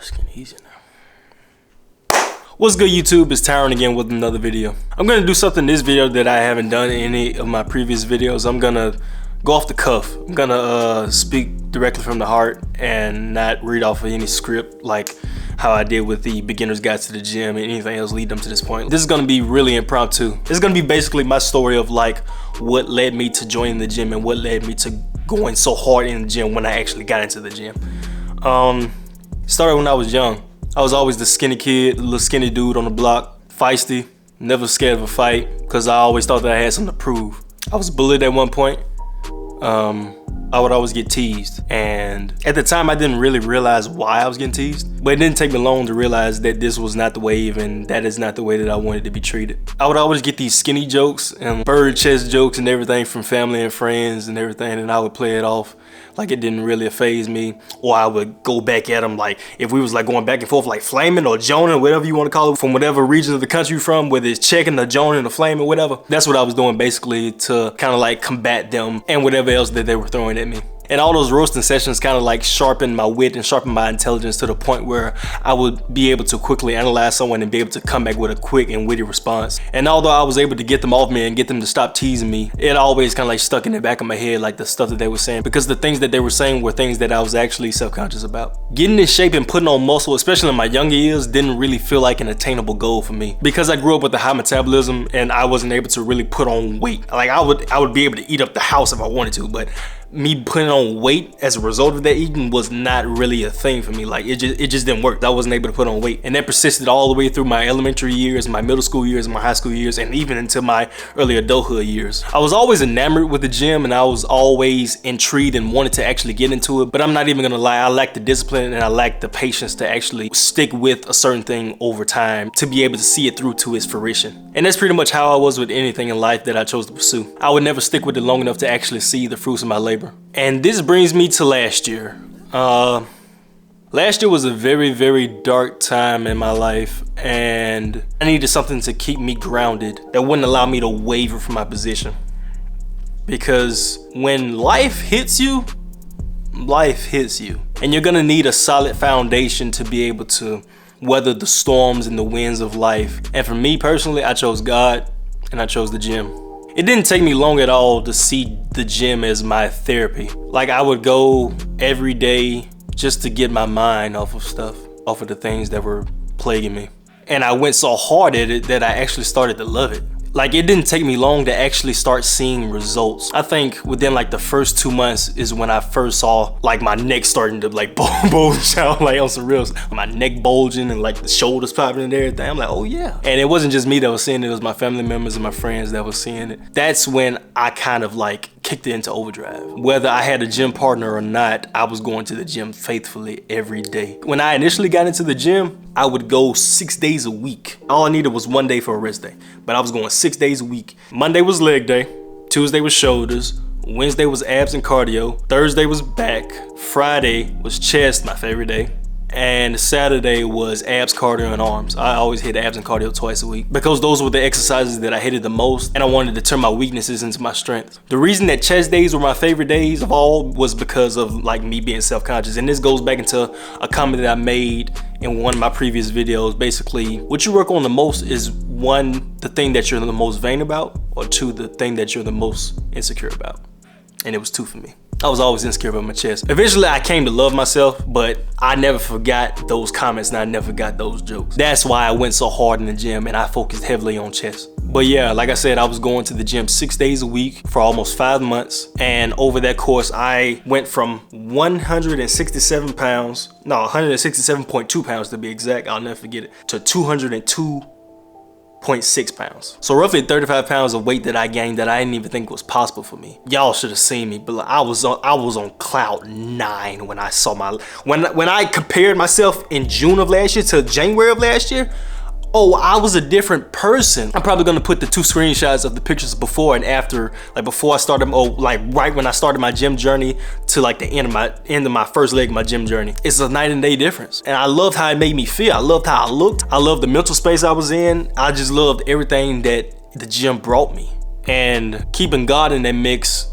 It's getting easier now. What's good, YouTube? It's Tyron again with another video. I'm gonna do something in this video that I haven't done in any of my previous videos. I'm gonna go off the cuff. I'm gonna speak directly from the heart and not read off of any script like how I did with the beginner's guide to the gym and anything else leading up to this point. This is gonna be really impromptu. This is gonna be basically my story of like what led me to joining the gym and what led me to going so hard in the gym when I actually got into the gym. Started when I was young. I was always the skinny kid, the little skinny dude on the block, feisty, never scared of a fight because I always thought that I had something to prove. I was bullied at one point. I would always get teased, and at the time I didn't really realize why I was getting teased, but it didn't take me long to realize that this was not the wave and that is not the way that I wanted to be treated. I would always get these skinny jokes and bird chest jokes and everything from family and friends and everything, and I would play it off like it didn't really faze me, or I would go back at them like if we was like going back and forth like flaming or joning, whatever you want to call it, from whatever region of the country you're from, whether it's checking or joning or flaming, whatever. That's what I was doing basically to kind of like combat them and whatever else that they were throwing at me. And all those roasting sessions kind of like sharpened my wit and sharpened my intelligence to the point where I would be able to quickly analyze someone and be able to come back with a quick and witty response. And although I was able to get them off me and get them to stop teasing me, it always kind of like stuck in the back of my head, like the stuff that they were saying, because the things that they were saying were things that I was actually self-conscious about. Getting in shape and putting on muscle, especially in my younger years, didn't really feel like an attainable goal for me. Because I grew up with a high metabolism and I wasn't able to really put on weight. Like I would be able to eat up the house if I wanted to, but me putting on weight as a result of that eating was not really a thing for me. Like it just didn't work. I wasn't able to put on weight, and that persisted all the way through my elementary years, my middle school years, my high school years, and even into my early adulthood years. I was always enamored with the gym and I was always intrigued and wanted to actually get into it, but I'm not even gonna lie, I lacked the discipline and I lacked the patience to actually stick with a certain thing over time to be able to see it through to its fruition. And that's pretty much how I was with anything in life that I chose to pursue. I would never stick with it long enough to actually see the fruits of my labor. And this brings me to last year. Last year was a very, very dark time in my life, and I needed something to keep me grounded that wouldn't allow me to waver from my position. Because when life hits you, and you're gonna need a solid foundation to be able to weather the storms and the winds of life. And for me personally, I chose God and I chose the gym. It didn't take me long at all to see the gym as my therapy. Like I would go every day just to get my mind off of stuff, off of the things that were plaguing me. And I went so hard at it that I actually started to love it. Like it didn't take me long to actually start seeing results. I think within like the first 2 months is when I first saw like my neck starting to like bulge out, like on some reels. My neck bulging and like the shoulders popping and everything. I'm like, oh yeah. And it wasn't just me that was seeing it, it was my family members and my friends that was seeing it. That's when I kind of like kicked it into overdrive. Whether I had a gym partner or not, I was going to the gym faithfully every day. When I initially got into the gym, I would go 6 days a week. All I needed was 1 day for a rest day, but I was going 6 days a week. Monday was leg day, Tuesday was shoulders, Wednesday was abs and cardio, Thursday was back, Friday was chest, my favorite day, and Saturday was abs, cardio, and arms. I always hit abs and cardio twice a week because those were the exercises that I hated the most and I wanted to turn my weaknesses into my strengths. The reason that chest days were my favorite days of all was because of like me being self-conscious, and this goes back into a comment that I made in one of my previous videos. Basically, what you work on the most is one, the thing that you're the most vain about, or two, the thing that you're the most insecure about. And it was two for me. I was always insecure about my chest. Eventually I came to love myself, but I never forgot those comments and I never got those jokes. That's why I went so hard in the gym and I focused heavily on chest. But yeah, like I said, I was going to the gym 6 days a week for almost 5 months. And over that course, I went from 167 pounds, no, 167.2 pounds to be exact, I'll never forget it, to 202.6 pounds. So roughly 35 pounds of weight that I gained that I didn't even think was possible for me. Y'all should have seen me, but like, I was on cloud 9 when I saw when I compared myself in June of last year to January of last year. Oh, I was a different person. I'm probably gonna put the 2 screenshots of the pictures before and after, like before I started, like right when I started my gym journey to like the end of my first leg of my gym journey. It's a night and day difference. And I loved how it made me feel. I loved how I looked. I loved the mental space I was in. I just loved everything that the gym brought me. And keeping God in that mix,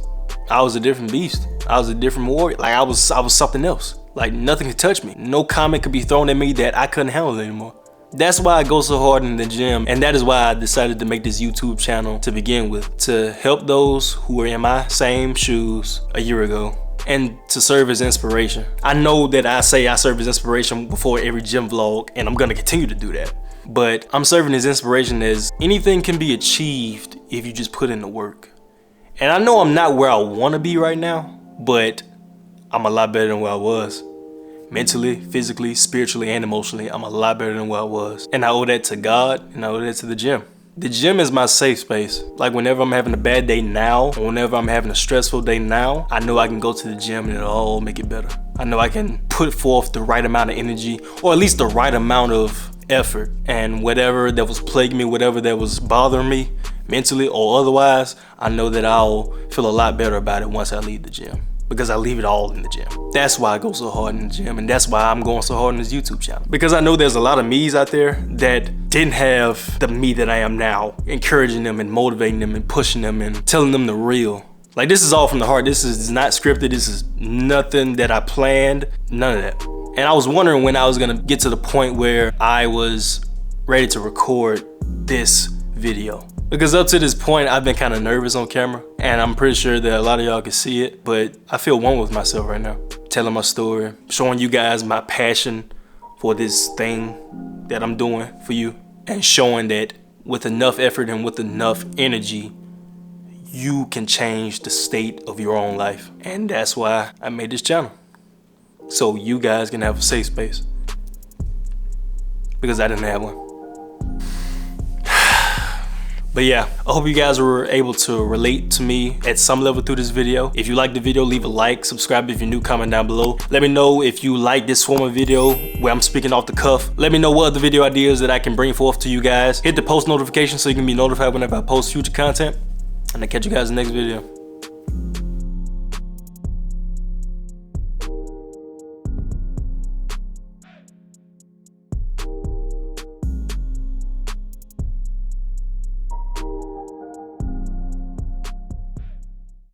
I was a different beast. I was a different warrior. Like I was something else. Like nothing could touch me. No comment could be thrown at me that I couldn't handle anymore. That's why I go so hard in the gym, and that is why I decided to make this YouTube channel to begin with, to help those who were in my same shoes a year ago and to serve as inspiration. I know that I say I serve as inspiration before every gym vlog, and I'm gonna continue to do that. But I'm serving as inspiration as anything can be achieved if you just put in the work. And I know I'm not where I wanna be right now, but I'm a lot better than where I was. Mentally, physically, spiritually, and emotionally, I'm a lot better than where I was. And I owe that to God, and I owe that to the gym. The gym is my safe space. Like whenever I'm having a bad day now, or whenever I'm having a stressful day now, I know I can go to the gym and it'll all make it better. I know I can put forth the right amount of energy, or at least the right amount of effort. And whatever that was plaguing me, whatever that was bothering me, mentally or otherwise, I know that I'll feel a lot better about it once I leave the gym. Because I leave it all in the gym. That's why I go so hard in the gym, and that's why I'm going so hard in this YouTube channel. Because I know there's a lot of me's out there that didn't have the me that I am now, encouraging them and motivating them and pushing them and telling them the real. Like this is all from the heart. This is not scripted. This is nothing that I planned, none of that. And I was wondering when I was gonna get to the point where I was ready to record this video. Because up to this point, I've been kind of nervous on camera, and I'm pretty sure that a lot of y'all can see it, but I feel one with myself right now. Telling my story, showing you guys my passion for this thing that I'm doing for you, and showing that with enough effort and with enough energy, you can change the state of your own life. And that's why I made this channel. So you guys can have a safe space. Because I didn't have one. But yeah, I hope you guys were able to relate to me at some level through this video. If you liked the video, leave a like, subscribe if you're new, comment down below. Let me know if you like this form of video where I'm speaking off the cuff. Let me know what other video ideas that I can bring forth to you guys. Hit the post notification so you can be notified whenever I post future content. And I'll catch you guys in the next video.